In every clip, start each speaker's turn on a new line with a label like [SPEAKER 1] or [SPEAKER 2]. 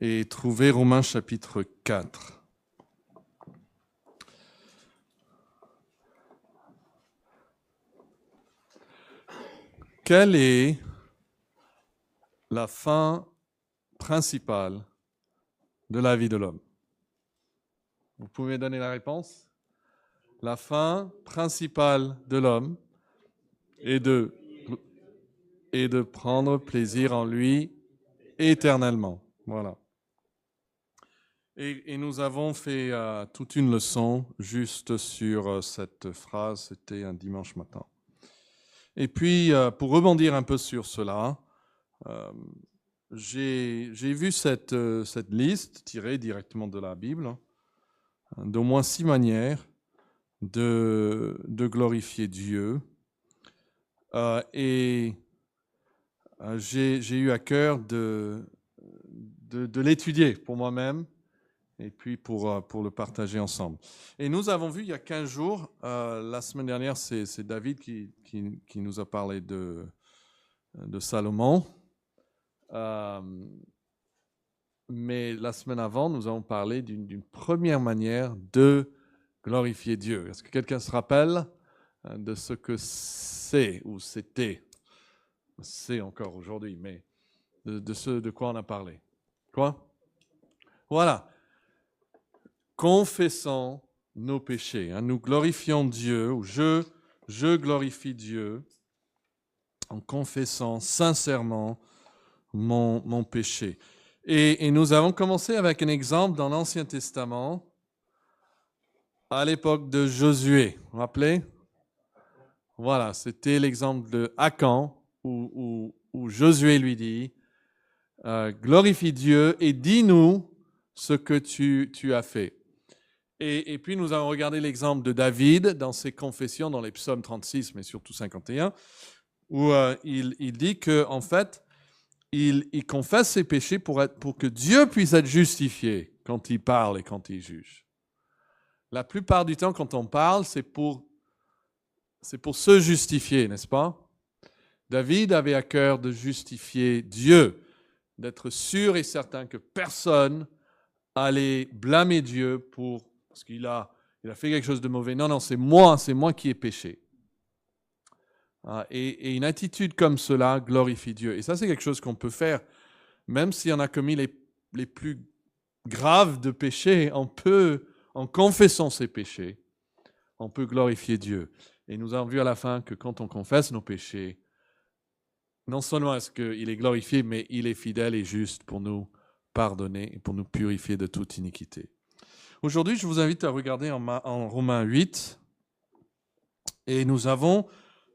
[SPEAKER 1] Et trouver Romains chapitre 4. Quelle est la fin principale de la vie de l'homme? Vous pouvez donner la réponse? La fin principale de l'homme est de prendre plaisir en lui éternellement. Voilà. Et nous avons fait toute une leçon juste sur cette phrase, c'était un dimanche matin. Et puis, pour rebondir un peu sur cela, j'ai vu cette liste tirée directement de la Bible, d'au moins 6 manières de glorifier Dieu. Et j'ai eu à cœur de l'étudier pour moi-même et puis pour le partager ensemble. Et nous avons vu il y a 15 jours, la semaine dernière, c'est David qui nous a parlé de Salomon. Mais la semaine avant, nous avons parlé d'une première manière de glorifier Dieu. Est-ce que quelqu'un se rappelle de ce que c'est ou c'était? C'est encore aujourd'hui, mais de ce de quoi on a parlé. Quoi? Voilà. Confessons nos péchés. Nous glorifions Dieu, ou je glorifie Dieu en confessant sincèrement mon péché. Et nous avons commencé avec un exemple dans l'Ancien Testament à l'époque de Josué. Vous vous rappelez? Voilà, c'était l'exemple de Akan où Josué lui dit glorifie Dieu et dis-nous ce que tu as fait. Et puis nous avons regardé l'exemple de David dans ses confessions, dans les psaumes 36, mais surtout 51, où il dit qu'en fait, il confesse ses péchés pour que Dieu puisse être justifié quand il parle et quand il juge. La plupart du temps, quand on parle, c'est pour se justifier, n'est-ce pas? David avait à cœur de justifier Dieu, d'être sûr et certain que personne allait blâmer Dieu parce qu'il a fait quelque chose de mauvais. Non, c'est moi qui ai péché. Et une attitude comme cela glorifie Dieu. Et ça, c'est quelque chose qu'on peut faire, même si on a commis les plus graves de péchés, on peut, en confessant ses péchés, on peut glorifier Dieu. Et nous avons vu à la fin que quand on confesse nos péchés, non seulement est-ce qu'il est glorifié, mais il est fidèle et juste pour nous pardonner et pour nous purifier de toute iniquité. Aujourd'hui, je vous invite à regarder en Romains 8. Et nous avons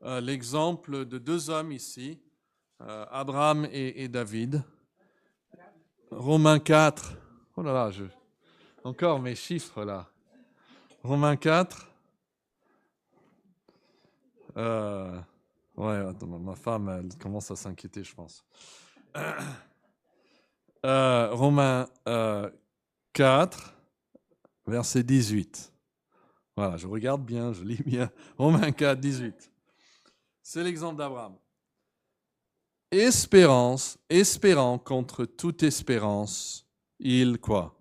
[SPEAKER 1] l'exemple de 2 hommes ici, Abraham et David. Romains 4. Oh là là, encore mes chiffres là. Romains 4. Ouais, attends, ma femme, elle commence à s'inquiéter, je pense. Romains 4, verset 18. Voilà, je regarde bien, je lis bien. Romains 4, 18. C'est l'exemple d'Abraham. Espérant contre toute espérance, il quoi?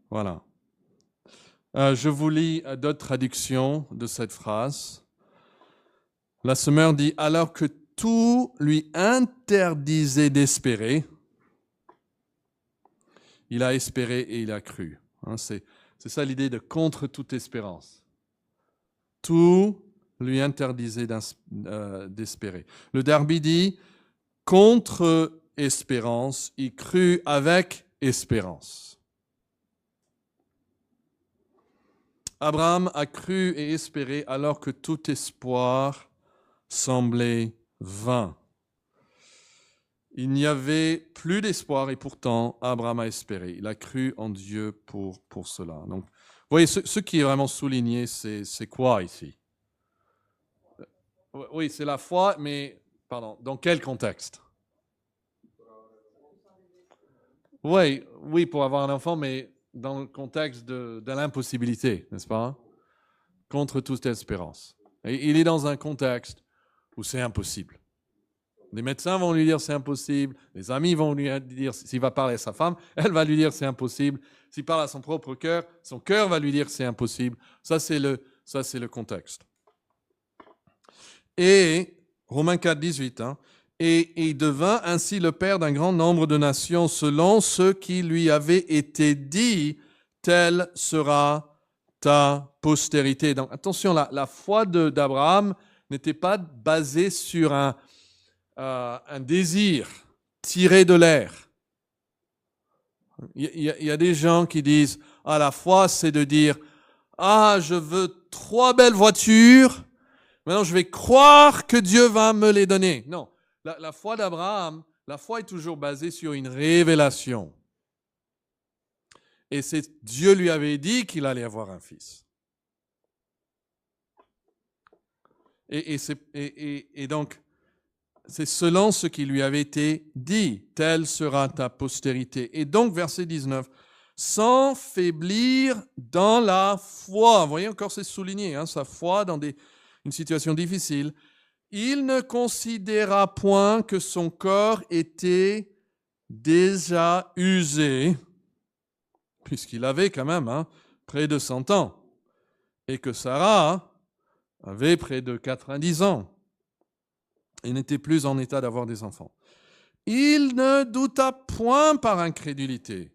[SPEAKER 1] Voilà. Je vous lis d'autres traductions de cette phrase. La Semeur dit « Alors que tout lui interdisait d'espérer, il a espéré et il a cru. » C'est ça l'idée de contre toute espérance. Tout lui interdisait d'espérer. Le Darby dit « Contre espérance, il crut avec espérance. » Abraham a cru et espéré alors que tout espoir semblait vain. Il n'y avait plus d'espoir et pourtant Abraham a espéré. Il a cru en Dieu pour cela. Donc, vous voyez, ce qui est vraiment souligné, c'est quoi ici? Oui, c'est la foi, mais, pardon, dans quel contexte? Oui, pour avoir un enfant, mais dans le contexte de l'impossibilité, n'est-ce pas? Contre toute espérance. Et il est dans un contexte où c'est impossible. Les médecins vont lui dire c'est impossible, les amis vont lui dire, s'il va parler à sa femme, elle va lui dire c'est impossible, s'il parle à son propre cœur, son cœur va lui dire c'est impossible. Ça, c'est le contexte. Et, Romains 4, 18, et il devint ainsi le père d'un grand nombre de nations selon ce qui lui avait été dit, telle sera ta postérité. Donc attention, la foi d'Abraham n'était pas basée sur un désir tiré de l'air. Il y a des gens qui disent, la foi c'est de dire, je veux 3 belles voitures, maintenant je vais croire que Dieu va me les donner. Non, la foi d'Abraham, la foi est toujours basée sur une révélation. Et Dieu lui avait dit qu'il allait avoir un fils. Et donc, c'est selon ce qui lui avait été dit, telle sera ta postérité. Et donc, verset 19, sans faiblir dans la foi. Vous voyez encore, c'est souligné, sa foi dans une situation difficile. Il ne considéra point que son corps était déjà usé, puisqu'il avait quand même près de 100 ans, et que Sarah avait près de 90 ans. Et n'était plus en état d'avoir des enfants. Il ne douta point par incrédulité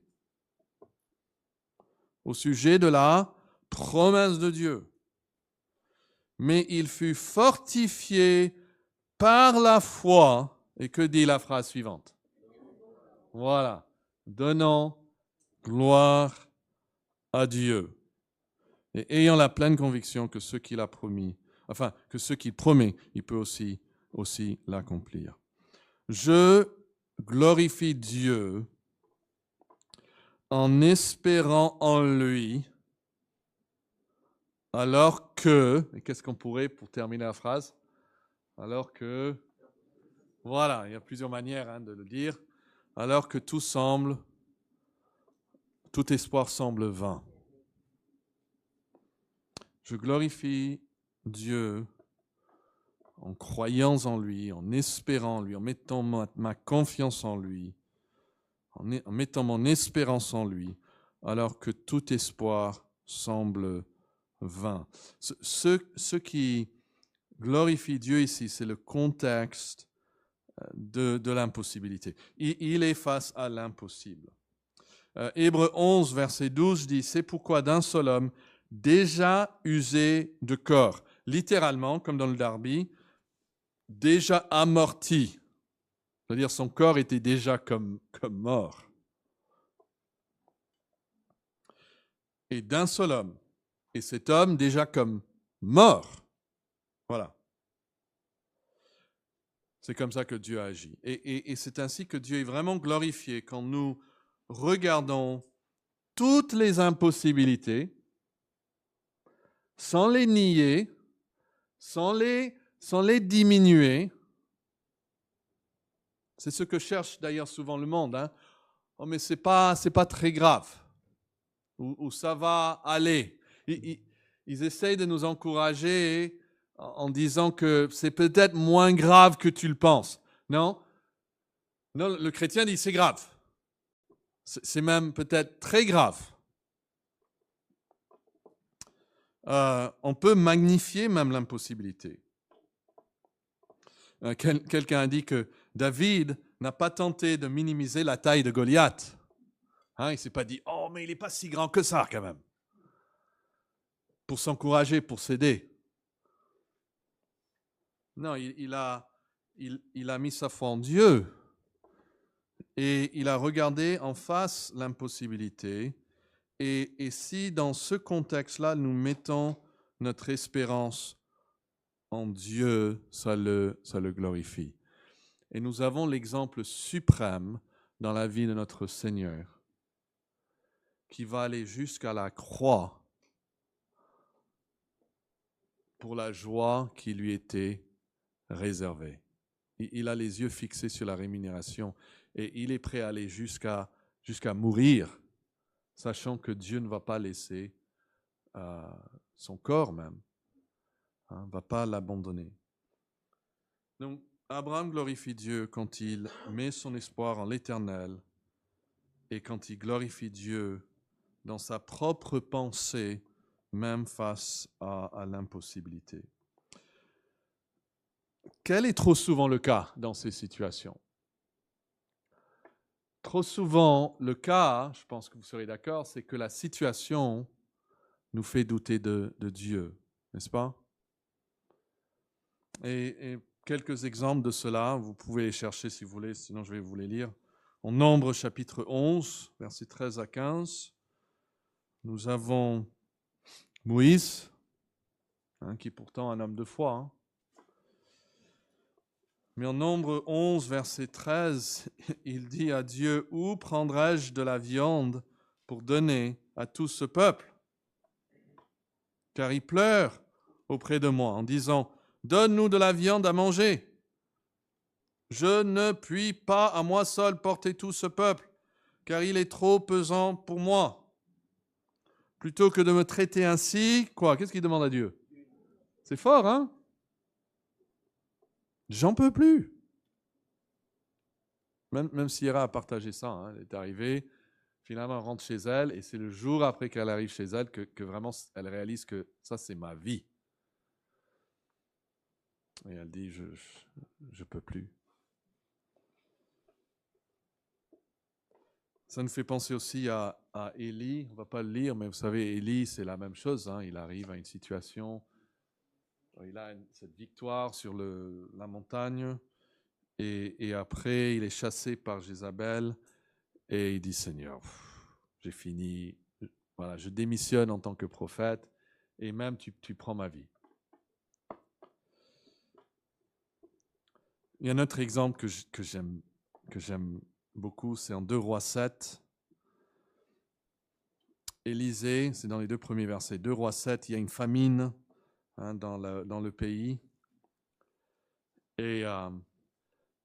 [SPEAKER 1] au sujet de la promesse de Dieu, mais il fut fortifié par la foi. Et que dit la phrase suivante? Voilà, donnant gloire à Dieu et ayant la pleine conviction que ce qu'il a promis, que ce qu'il promet, il peut aussi l'accomplir. Je glorifie Dieu en espérant en lui, alors que, et qu'est-ce qu'on pourrait pour terminer la phrase? Alors que, voilà, il y a plusieurs manières de le dire, alors que tout espoir semble vain. Je glorifie Dieu en croyant en lui, en espérant en lui, en mettant ma confiance en lui, en mettant mon espérance en lui, alors que tout espoir semble vain. Ce qui glorifie Dieu ici, c'est le contexte de l'impossibilité. Il est face à l'impossible. Hébreux 11, verset 12 dit, c'est pourquoi d'un seul homme, déjà usé de corps, littéralement, comme dans le Darby, déjà amorti, c'est-à-dire son corps était déjà comme mort. Et d'un seul homme, et cet homme déjà comme mort. Voilà. C'est comme ça que Dieu agit. Et c'est ainsi que Dieu est vraiment glorifié quand nous regardons toutes les impossibilités sans les nier, sans les diminuer. C'est ce que cherche d'ailleurs souvent le monde. Oh, mais c'est pas très grave. Ou ça va aller. Ils essayent de nous encourager en disant que c'est peut-être moins grave que tu le penses. Non, le chrétien dit c'est grave. C'est même peut-être très grave. On peut magnifier même l'impossibilité. Quelqu'un a dit que David n'a pas tenté de minimiser la taille de Goliath. Il ne s'est pas dit « Oh, mais il n'est pas si grand que ça quand même » pour s'encourager, pour s'aider. Non, il a mis sa foi en Dieu et il a regardé en face l'impossibilité. Et si dans ce contexte-là, nous mettons notre espérance en Dieu, ça le glorifie. Et nous avons l'exemple suprême dans la vie de notre Seigneur, qui va aller jusqu'à la croix pour la joie qui lui était réservée. Il a les yeux fixés sur la rémunération et il est prêt à aller jusqu'à mourir, sachant que Dieu ne va pas laisser son corps même, ne va pas l'abandonner. Donc, Abraham glorifie Dieu quand il met son espoir en l'Éternel et quand il glorifie Dieu dans sa propre pensée, même face à l'impossibilité. Quel est trop souvent le cas dans ces situations? Trop souvent, le cas, je pense que vous serez d'accord, c'est que la situation nous fait douter de Dieu, n'est-ce pas? Et quelques exemples de cela, vous pouvez les chercher si vous voulez, sinon je vais vous les lire. En Nombre chapitre 11, versets 13 à 15, nous avons Moïse, qui est pourtant un homme de foi. Mais en Nombre 11, verset 13, il dit à Dieu, « Où prendrai-je de la viande pour donner à tout ce peuple? Car il pleure auprès de moi en disant, « Donne-nous de la viande à manger. Je ne puis pas à moi seul porter tout ce peuple, car il est trop pesant pour moi. Plutôt que de me traiter ainsi, quoi? Qu'est-ce qu'il demande à Dieu? C'est fort, hein? J'en peux plus. » Même Sierra a partagé ça, elle est arrivée, finalement elle rentre chez elle, et c'est le jour après qu'elle arrive chez elle que vraiment elle réalise que ça c'est ma vie. Et elle dit, je peux plus. Ça nous fait penser aussi à Élie. On ne va pas le lire, mais vous savez, Élie, c'est la même chose. Il arrive à une situation, il a cette victoire sur la montagne, et après, il est chassé par Jézabel, et il dit, Seigneur, j'ai fini, voilà, je démissionne en tant que prophète, et même tu prends ma vie. Il y a un autre exemple que j'aime beaucoup, c'est en 2 Rois 7. Élisée, c'est dans les 2 premiers versets. 2 Rois 7, il y a une famine dans le pays. Et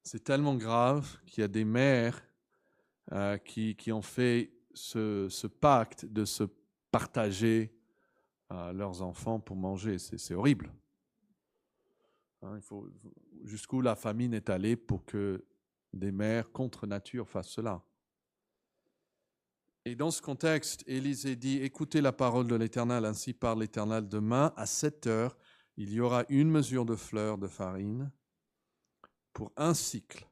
[SPEAKER 1] c'est tellement grave qu'il y a des mères qui ont fait ce pacte de se partager leurs enfants pour manger. C'est horrible. Jusqu'où la famine est allée pour que des mères contre nature fassent cela. Et dans ce contexte, Élisée dit, « Écoutez la parole de l'Éternel, ainsi parle l'Éternel, demain à 7 heures, il y aura une mesure de fleur de farine pour un cycle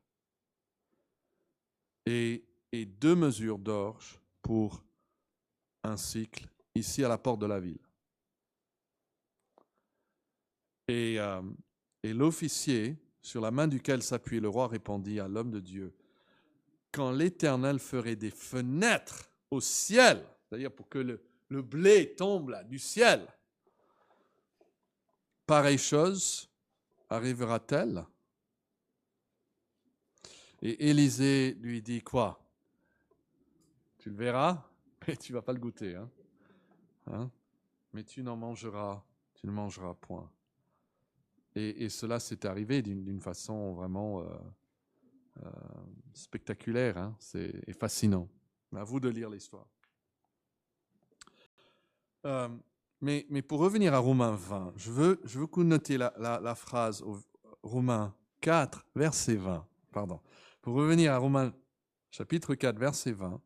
[SPEAKER 1] et 2 mesures d'orge pour un cycle ici à la porte de la ville. » Et l'officier, sur la main duquel s'appuyait le roi, répondit à l'homme de Dieu, « Quand l'Éternel ferait des fenêtres au ciel, c'est-à-dire pour que le blé tombe là, du ciel, pareille chose arrivera-t-elle? » Et Élisée lui dit, quoi? Tu le verras, mais tu ne vas pas le goûter. Mais tu ne mangeras point. Et cela s'est arrivé d'une façon vraiment spectaculaire, et fascinant. À vous de lire l'histoire. Mais pour revenir à Romains 20, je veux que vous notiez la phrase Romains 4, verset 20. Pardon. Pour revenir à Romains chapitre 4, verset 20,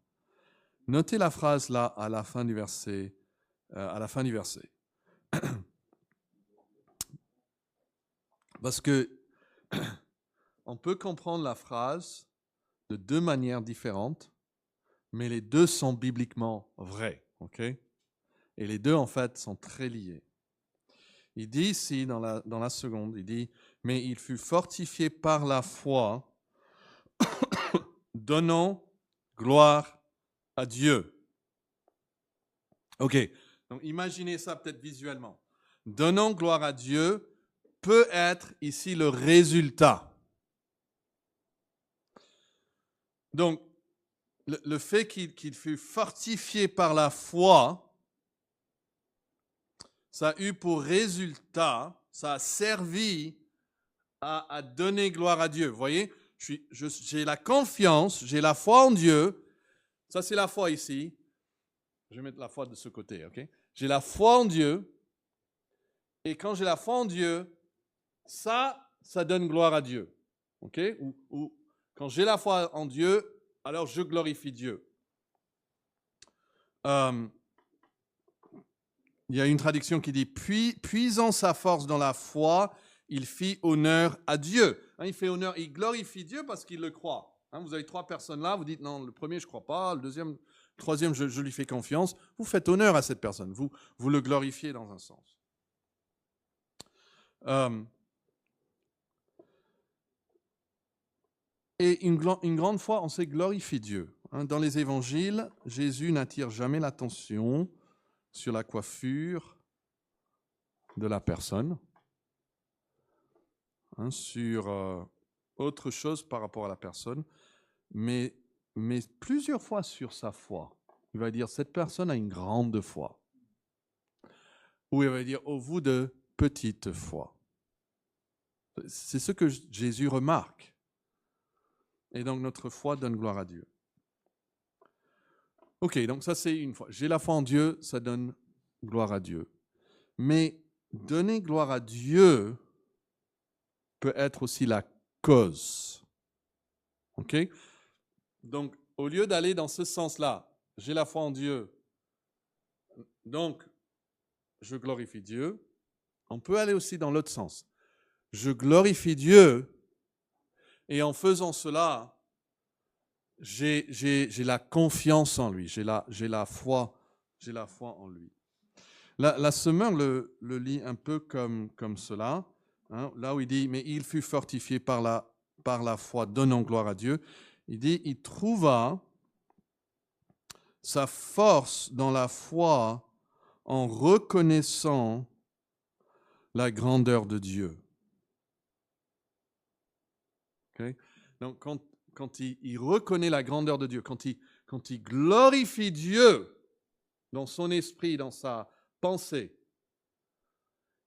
[SPEAKER 1] notez la phrase là à la fin du verset. Parce que on peut comprendre la phrase de 2 manières différentes, mais les 2 sont bibliquement vrais, ok? Et les 2, en fait, sont très liés. Il dit ici, dans la seconde, il dit, « Mais il fut fortifié par la foi, donnant gloire à Dieu. » Ok, donc imaginez ça peut-être visuellement. Donnant gloire à Dieu peut être ici le résultat. Donc, le fait qu'il fut fortifié par la foi, ça a eu pour résultat, ça a servi à donner gloire à Dieu. Vous voyez, j'ai la confiance, j'ai la foi en Dieu. Ça, c'est la foi ici. Je vais mettre la foi de ce côté, ok? J'ai la foi en Dieu. Et quand j'ai la foi en Dieu, ça donne gloire à Dieu. Ok? Ou quand j'ai la foi en Dieu, alors je glorifie Dieu. Il y a une traduction qui dit puisant sa force dans la foi, il fit honneur à Dieu. Il fait honneur, il glorifie Dieu parce qu'il le croit. Vous avez 3 personnes là, vous dites non, le premier je ne crois pas, le deuxième, le troisième je lui fais confiance. Vous faites honneur à cette personne, vous le glorifiez dans un sens. Et une grande foi, on sait glorifier Dieu. Dans les évangiles, Jésus n'attire jamais l'attention sur la coiffure de la personne, sur autre chose par rapport à la personne, mais plusieurs fois sur sa foi. Il va dire, cette personne a une grande foi. Ou il va dire, au vous de petite foi. C'est ce que Jésus remarque. Et donc notre foi donne gloire à Dieu. Ok, donc ça c'est une foi. J'ai la foi en Dieu, ça donne gloire à Dieu. Mais donner gloire à Dieu peut être aussi la cause. Ok? Donc, au lieu d'aller dans ce sens-là, j'ai la foi en Dieu, donc je glorifie Dieu, on peut aller aussi dans l'autre sens. Je glorifie Dieu et en faisant cela, j'ai la confiance en lui, j'ai la foi en lui. La Semeur le lit un peu comme cela, là où il dit, mais il fut fortifié par la foi, donnant gloire à Dieu. Il dit, il trouva sa force dans la foi en reconnaissant la grandeur de Dieu. Okay? Donc, quand il reconnaît la grandeur de Dieu, quand il glorifie Dieu dans son esprit, dans sa pensée,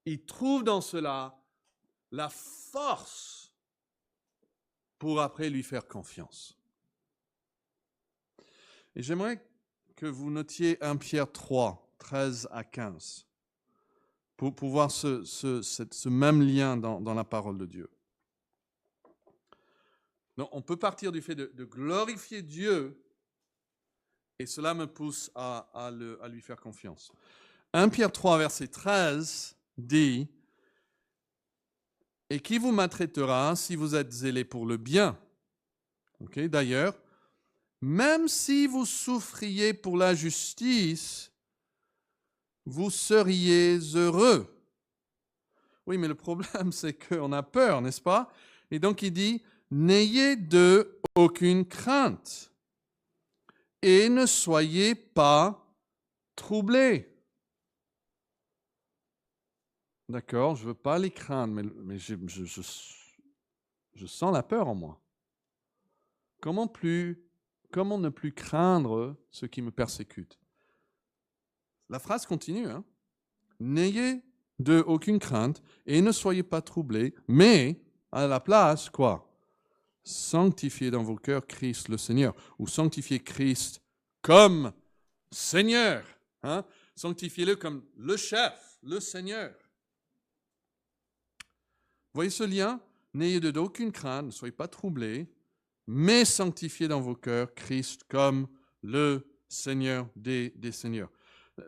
[SPEAKER 1] il trouve dans cela la force pour après lui faire confiance. Et j'aimerais que vous notiez 1 Pierre 3, 13 à 15, pour voir ce même lien dans la parole de Dieu. Donc, on peut partir du fait de glorifier Dieu, et cela me pousse à lui faire confiance. 1 Pierre 3, verset 13 dit « Et qui vous maltraitera si vous êtes zélés pour le bien ?» Okay? D'ailleurs, même si vous souffriez pour la justice, vous seriez heureux. Oui, mais le problème, c'est qu'on a peur, n'est-ce pas? Et donc, il dit, n'ayez d'eux aucune crainte et ne soyez pas troublés. D'accord, je ne veux pas les craindre, mais je sens la peur en moi. Comment ne plus craindre ceux qui me persécutent? La phrase continue. N'ayez d'eux aucune crainte et ne soyez pas troublés, mais à la place, quoi? Sanctifiez dans vos cœurs Christ le Seigneur, ou sanctifiez Christ comme Seigneur. Sanctifiez-le comme le chef, le Seigneur. Voyez ce lien? N'ayez d'eux aucune crainte, ne soyez pas troublés, mais sanctifiez dans vos cœurs Christ comme le Seigneur des seigneurs.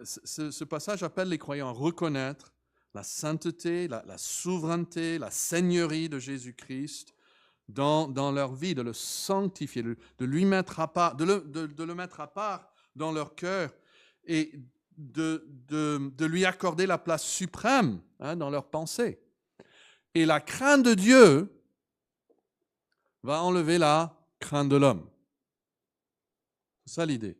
[SPEAKER 1] Ce passage appelle les croyants à reconnaître la sainteté, la souveraineté, la seigneurie de Jésus-Christ dans leur vie, de le sanctifier, de lui mettre à part, de le mettre à part dans leur cœur et de lui accorder la place suprême dans leur pensée. Et la crainte de Dieu va enlever la crainte de l'homme. C'est ça l'idée.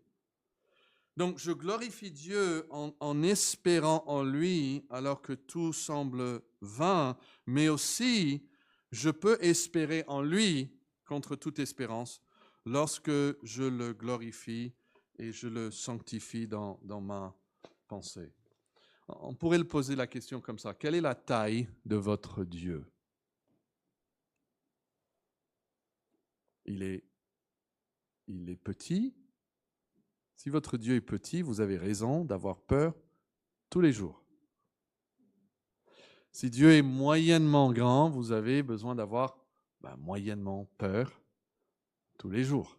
[SPEAKER 1] Donc, je glorifie Dieu en espérant en lui alors que tout semble vain, mais aussi, je peux espérer en lui contre toute espérance lorsque je le glorifie et je le sanctifie dans ma pensée. On pourrait le poser la question comme ça. Quelle est la taille de votre Dieu? Il est petit. Si votre Dieu est petit, vous avez raison d'avoir peur tous les jours. Si Dieu est moyennement grand, vous avez besoin d'avoir moyennement peur tous les jours.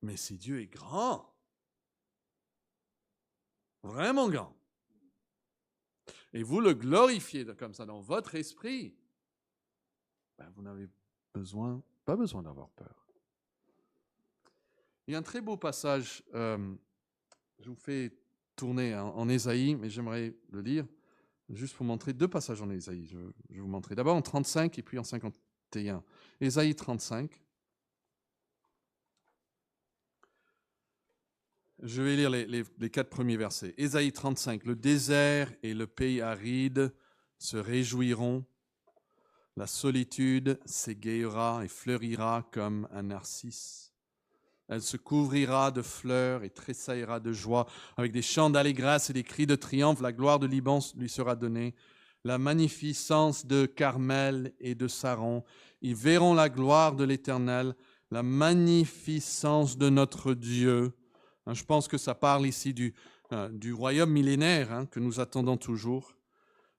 [SPEAKER 1] Mais si Dieu est grand, vraiment grand, et vous le glorifiez comme ça dans votre esprit, vous n'avez pas besoin d'avoir peur. Il y a un très beau passage, je vous fais tourner en Ésaïe, mais j'aimerais le lire, juste pour montrer deux passages en Ésaïe. Je vais vous montrer d'abord en 35 et puis en 51. Ésaïe 35. Je vais lire les 4 premiers versets. Ésaïe 35. Le désert et le pays aride se réjouiront. La solitude s'égayera et fleurira comme un narcisse. Elle se couvrira de fleurs et tressaillera de joie. Avec des chants d'allégresse et des cris de triomphe, la gloire de Liban lui sera donnée. La magnificence de Carmel et de Saron. Ils verront la gloire de l'Éternel, la magnificence de notre Dieu. Je pense que ça parle ici du royaume millénaire que nous attendons toujours.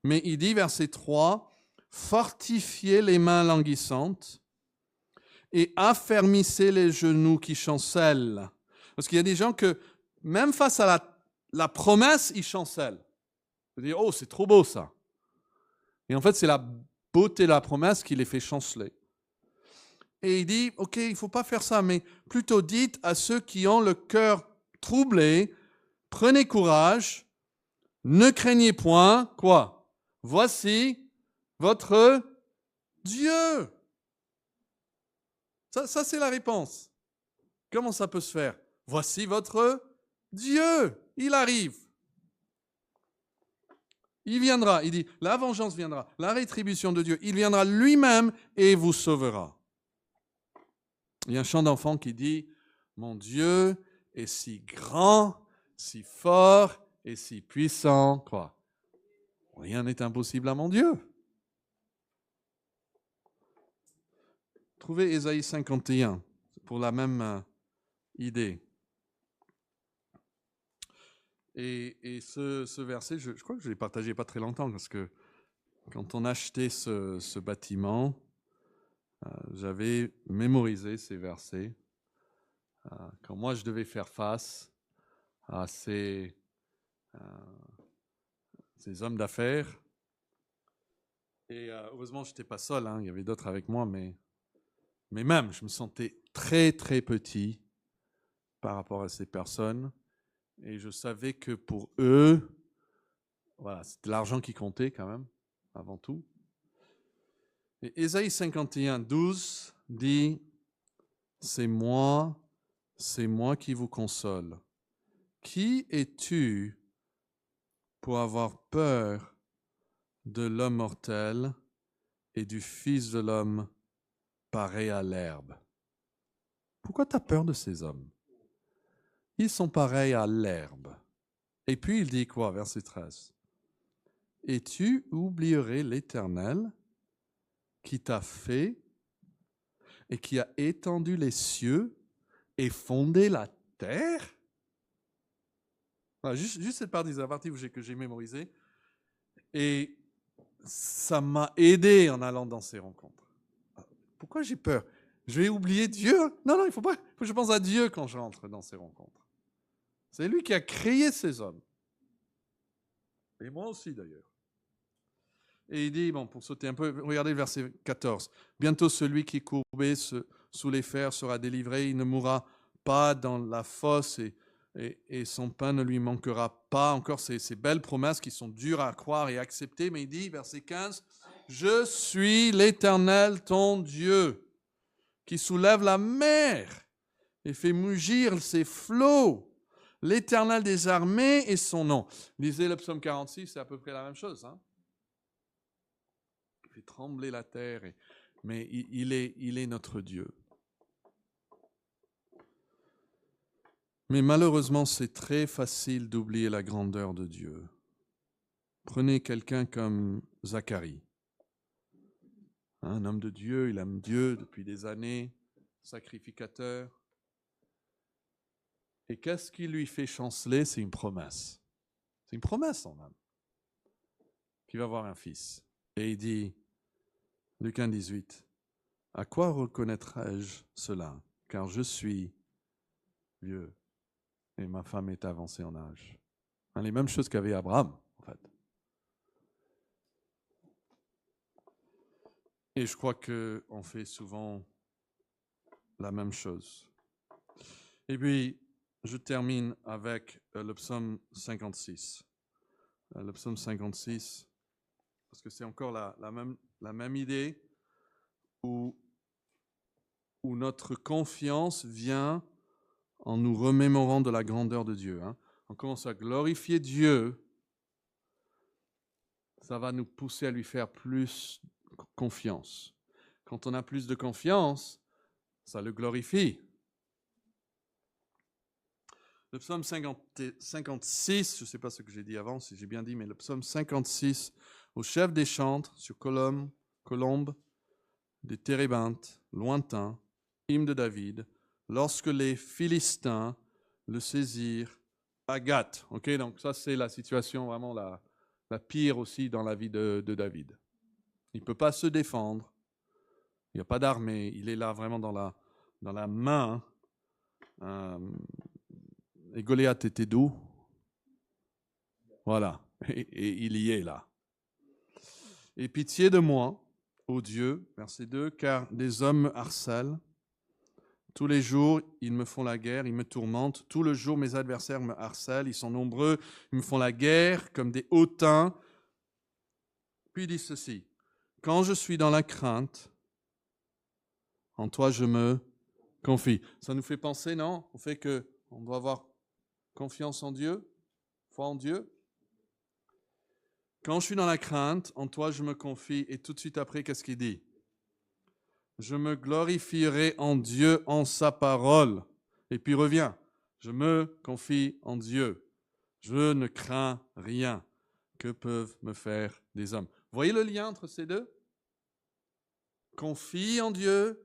[SPEAKER 1] Mais il dit, verset 3, « Fortifiez les mains languissantes et affermissez les genoux qui chancellent. » Parce qu'il y a des gens que, même face à la promesse, ils chancellent. Ils disent, « Oh, c'est trop beau ça !» Et en fait, c'est la beauté de la promesse qui les fait chanceler. Et il dit, « Ok, il ne faut pas faire ça, mais plutôt dites à ceux qui ont le cœur troublé, prenez courage, ne craignez point, quoi? Voici votre Dieu. » Ça, c'est la réponse. Comment ça peut se faire? Voici votre Dieu. Il arrive. Il viendra, il dit, la vengeance viendra, la rétribution de Dieu. Il viendra lui-même et vous sauvera. Il y a un chant d'enfant qui dit, mon Dieu est si grand, si fort et si puissant, quoi. Rien n'est impossible à mon Dieu. Trouvez Ésaïe 51 pour la même idée. Et ce verset, je crois que je l'ai partagé pas très longtemps parce que quand on achetait ce bâtiment, j'avais mémorisé ces versets. Quand moi je devais faire face à ces hommes d'affaires. Et heureusement, je n'étais pas seul, il y avait d'autres avec moi, mais même, je me sentais très, très petit par rapport à ces personnes. Et je savais que pour eux, voilà, c'était l'argent qui comptait quand même, avant tout. Et Ésaïe 51, 12 dit, c'est moi qui vous console. Qui es-tu pour avoir peur de l'homme mortel et du Fils de l'homme pareil à l'herbe? Pourquoi tu as peur de ces hommes? Ils sont pareils à l'herbe. Et puis il dit quoi, verset 13? Et tu oublierais l'Éternel qui t'a fait et qui a étendu les cieux et fondé la terre? Voilà, juste cette partie, c'est la partie que j'ai mémorisée. Et ça m'a aidé en allant dans ces rencontres. Pourquoi j'ai peur? Je vais oublier Dieu? Non, il faut pas. Il faut que je pense à Dieu quand je rentre dans ces rencontres. C'est lui qui a créé ces hommes. Et moi aussi d'ailleurs. Et il dit, pour sauter un peu, regardez le verset 14. Bientôt celui qui est courbé sous les fers sera délivré, il ne mourra pas dans la fosse et son pain ne lui manquera pas. Encore ces belles promesses qui sont dures à croire et accepter, mais il dit, verset 15, je suis l'Éternel ton Dieu, qui soulève la mer et fait mugir ses flots. L'Éternel des armées est son nom. Lisez le psaume 46, c'est à peu près la même chose. Il fait trembler la terre, mais il est notre Dieu. Mais malheureusement, c'est très facile d'oublier la grandeur de Dieu. Prenez quelqu'un comme Zacharie. Un homme de Dieu, il aime Dieu depuis des années, sacrificateur. Et qu'est-ce qui lui fait chanceler? C'est une promesse. C'est une promesse en âme. Qu'il va avoir un fils. Et il dit, Luc 1, 18. À quoi reconnaîtrai-je cela? Car je suis vieux et ma femme est avancée en âge. Les mêmes choses qu'avait Abraham, en fait. Et je crois qu'on fait souvent la même chose. Et puis, je termine avec le psaume 56. Le psaume 56, parce que c'est encore la même idée où notre confiance vient en nous remémorant de la grandeur de Dieu. On commence à glorifier Dieu, ça va nous pousser à lui faire plus confiance. Quand on a plus de confiance, ça le glorifie. Le psaume 56, je ne sais pas ce que j'ai dit avant, si j'ai bien dit, mais le psaume 56, au chef des chantres, sur colombe, des térébintes, lointains, hymne de David, lorsque les Philistins le saisirent à Gath. Okay, donc ça, c'est la situation vraiment la pire aussi dans la vie de David. Il ne peut pas se défendre, il n'y a pas d'armée, il est là vraiment dans la main. Et Goliath était d'où? Voilà, et il y est là. Et pitié de moi, ô Dieu, verset 2, car des hommes me harcèlent. Tous les jours, ils me font la guerre, ils me tourmentent. Tout le jour, mes adversaires me harcèlent, ils sont nombreux, ils me font la guerre comme des hautains. Puis il dit ceci, quand je suis dans la crainte, en toi je me confie. Ça nous fait penser, non, au fait qu'on doit avoir confiance en Dieu, foi en Dieu. Quand je suis dans la crainte, en toi je me confie. Et tout de suite après, qu'est-ce qu'il dit? Je me glorifierai en Dieu, en sa parole. Et puis revient. Je me confie en Dieu. Je ne crains rien. Que peuvent me faire des hommes? Vous voyez le lien entre ces deux? Confie en Dieu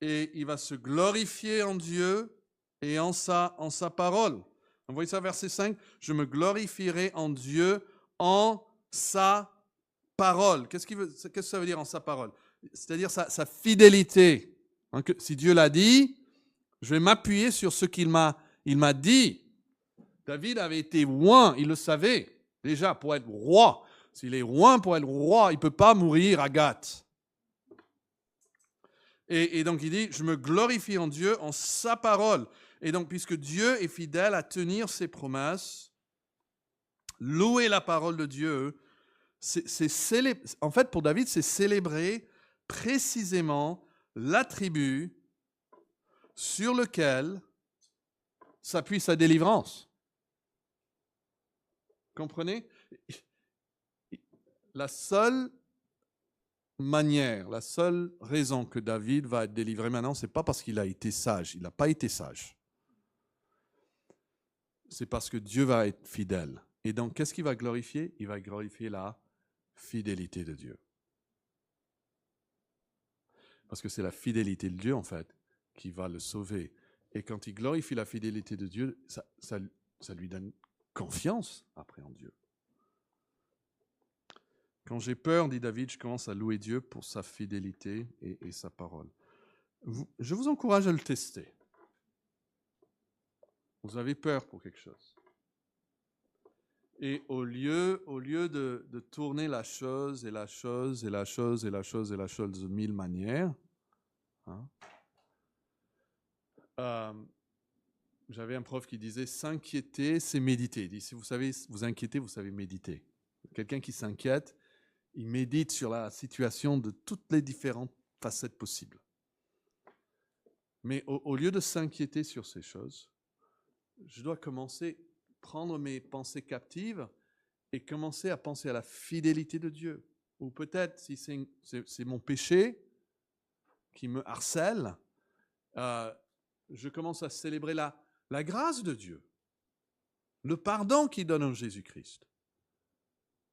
[SPEAKER 1] et il va se glorifier en Dieu et en sa parole. Vous voyez ça, verset 5? Je me glorifierai en Dieu, en sa parole. Qu'est-ce que ça veut dire en sa parole? C'est-à-dire sa fidélité. Si Dieu l'a dit, je vais m'appuyer sur ce qu'il m'a dit. David avait été oint, il le savait déjà, pour être roi. S'il est oint pour être roi, il ne peut pas mourir à Gath. Et donc il dit, je me glorifie en Dieu, en sa parole. Et donc, puisque Dieu est fidèle à tenir ses promesses, louer la parole de Dieu, en fait, pour David, c'est célébrer précisément l'attribut sur lequel s'appuie sa délivrance. Comprenez? La seule manière, la seule raison que David va être délivré maintenant, ce n'est pas parce qu'il a été sage. Il n'a pas été sage. C'est parce que Dieu va être fidèle. Et donc, qu'est-ce qu'il va glorifier? Il va glorifier la fidélité de Dieu. Parce que c'est la fidélité de Dieu, en fait, qui va le sauver. Et quand il glorifie la fidélité de Dieu, ça lui donne confiance après en Dieu. Quand j'ai peur, dit David, je commence à louer Dieu pour sa fidélité et sa parole. Je vous encourage à le tester. Vous avez peur pour quelque chose. Et au lieu de tourner la chose et la chose et la chose et la chose et la chose de 1000 manières, j'avais un prof qui disait s'inquiéter, c'est méditer. Il dit si vous savez vous inquiéter, vous savez méditer. Quelqu'un qui s'inquiète, il médite sur la situation de toutes les différentes facettes possibles. Mais au lieu de s'inquiéter sur ces choses, je dois commencer à prendre mes pensées captives et commencer à penser à la fidélité de Dieu. Ou peut-être, si c'est mon péché qui me harcèle, je commence à célébrer la grâce de Dieu, le pardon qu'il donne en Jésus-Christ.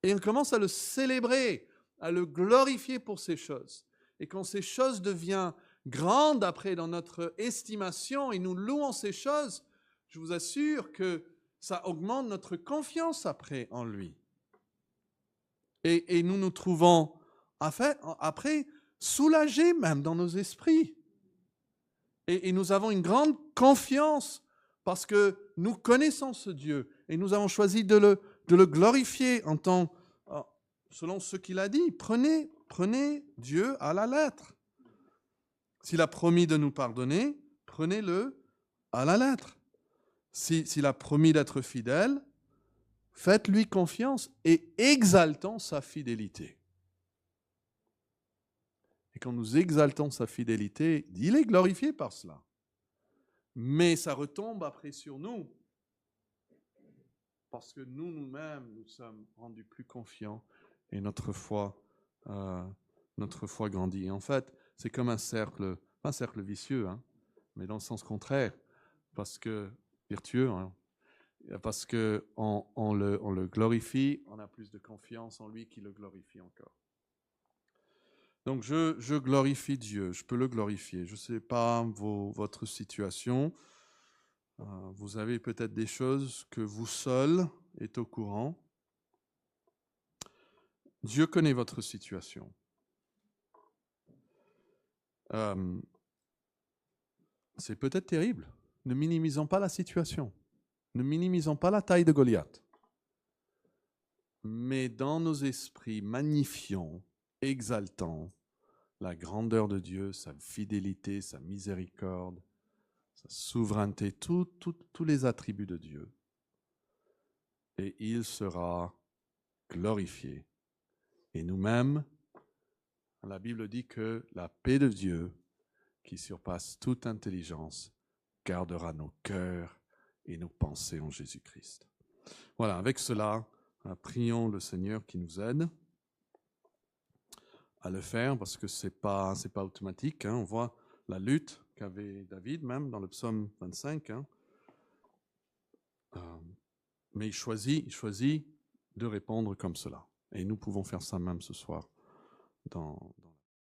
[SPEAKER 1] Et on commence à le célébrer, à le glorifier pour ces choses. Et quand ces choses deviennent grandes après dans notre estimation et nous louons ces choses, je vous assure que ça augmente notre confiance après en lui. Et nous nous trouvons après soulagés même dans nos esprits. Et nous avons une grande confiance parce que nous connaissons ce Dieu et nous avons choisi de le glorifier selon ce qu'il a dit. Prenez Dieu à la lettre. S'il a promis de nous pardonner, prenez-le à la lettre. S'il a promis d'être fidèle, faites-lui confiance et exaltons sa fidélité. Et quand nous exaltons sa fidélité, il est glorifié par cela. Mais ça retombe après sur nous. Parce que nous-mêmes, nous sommes rendus plus confiants et notre foi grandit. Et en fait, c'est comme un cercle vicieux, hein, mais dans le sens contraire, parce que vertueux, hein, parce que on le glorifie, on a plus de confiance en lui qui le glorifie encore. Donc je glorifie Dieu, je peux le glorifier. Je ne sais pas votre situation. Vous avez peut-être des choses que vous seul êtes au courant. Dieu connaît votre situation. C'est peut-être terrible. Ne minimisons pas la situation. Ne minimisons pas la taille de Goliath. Mais dans nos esprits, magnifions, exaltons la grandeur de Dieu, sa fidélité, sa miséricorde, sa souveraineté, tous les attributs de Dieu. Et il sera glorifié. Et nous-mêmes, la Bible dit que la paix de Dieu, qui surpasse toute intelligence, gardera nos cœurs et nos pensées en Jésus-Christ. Voilà, avec cela, prions le Seigneur qui nous aide à le faire, parce que c'est pas automatique. Hein. On voit la lutte qu'avait David, même dans le psaume 25. Hein. Mais il choisit de répondre comme cela. Et nous pouvons faire ça même ce soir dans